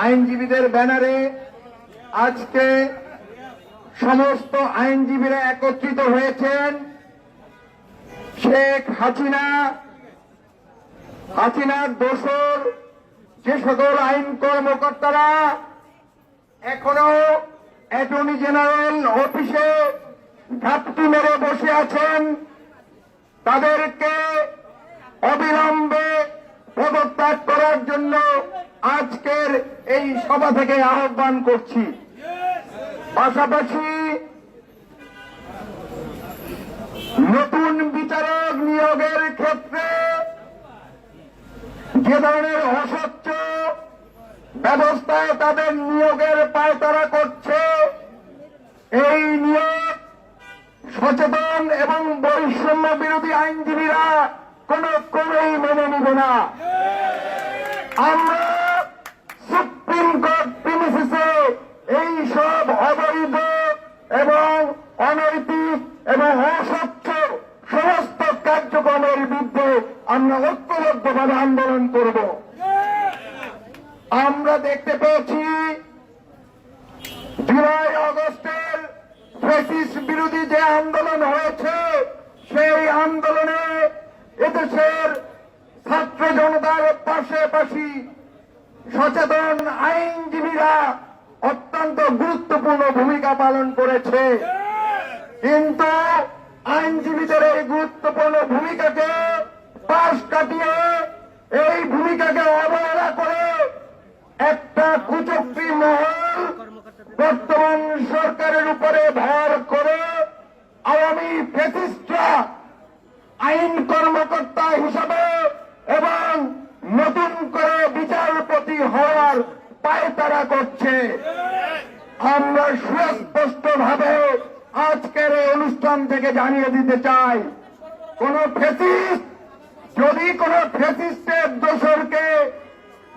আইনজীবীদের ব্যানারে আজকে সমস্ত আইনজীবীরা একত্রিত হয়েছেন। শেখ হাসিনার দোসর যে সকল আইন কর্মকর্তারা এখনো অ্যাটর্নি জেনারেল অফিসে ঘাপটি মেরে বসে আছেন, তাদেরকে অবিলম্বে পদত্যাগ করার জন্য আজকের এই সভা থেকে আহ্বান করছি। পাশাপাশি নতুন বিচারক নিয়োগের ক্ষেত্রে যে ধরনের অস্বচ্ছ ব্যবস্থায় তাদের নিয়োগের পায়তারা করছে, এই নিয়োগ সচেতন এবং বৈষম্য বিরোধী আইনজীবীরা কোনো ক্রমেই মেনে নিবে না। আমরা সুপ্রিম কোর্ট প্রিমিসিসে এই সব অবৈধ এবং অনৈতিক এবং অস্বচ্ছ সমস্ত কার্যক্রমের বিরুদ্ধে আমরা ঐক্যবদ্ধভাবে আন্দোলন করব। আমরা দেখতে পেয়েছি জুলাই আগস্টের ফ্যাসিস্ট বিরোধী যে আন্দোলন হয়েছে, সেই আন্দোলনে এদেশের ছাত্র জনতার পাশাপাশি সচেতন আইনজীবীরা অত্যন্ত গুরুত্বপূর্ণ ভূমিকা পালন করেছে। কিন্তু আইনজীবীদের এই গুরুত্বপূর্ণ ভূমিকাকে পাশ কাটিয়ে এই ভূমিকাকে অবহেলা করে একটা কুচক্রী মহল বর্তমান সরকারের উপরে ভর করে আওয়ামী ফ্যাসিস্টরা আইন কর্মকর্তা হিসাবে এবং নতুন করে বিচারপতি হওয়ার পায়তারা করছে। আমরা সুস্পষ্টভাবে আজকের এই অনুষ্ঠান থেকে জানিয়ে দিতে চাই, কোন ফ্যাসিস্ট যদি কোন ফ্যাসিস্টের দোসরকে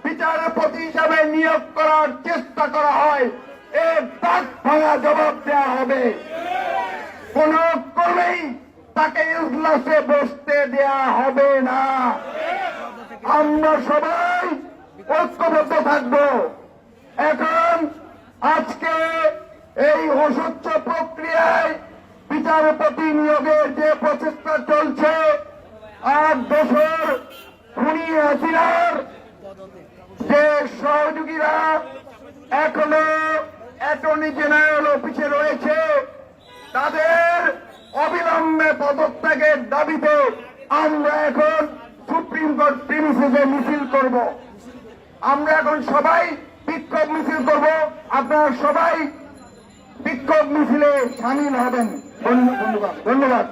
বিচারপতি হিসাবে নিয়োগ করার চেষ্টা করা হয়, এর দাঁত ভাঙা জবাব দেওয়া হবে। কোন ক্রমেই তাকে ইজলাসে বসতে দেয়া হবে না। আমরা সবাই ঐক্যবদ্ধ থাকব। এখন আজকে এই অস্বচ্ছ প্রক্রিয়ায় বিচারপতি নিয়োগের যে প্রচেষ্টা চলছে, আর দোসর খুনি হাসিনার যে সহযোগীরা এখনো অ্যাটর্নি জেনারেল অফিসে রয়েছে, তাদের অবিলম্বে পদত্যাগের দাবিতে আমরা এখন সুপ্রিম কোর্ট প্রিমিসিসে মিছিল করব। আমরা এখন সবাই বিক্ষোভ মিছিল করব। আপনারা সবাই বিক্ষোভ মিছিলে সামিল হবেন। ধন্যবাদ।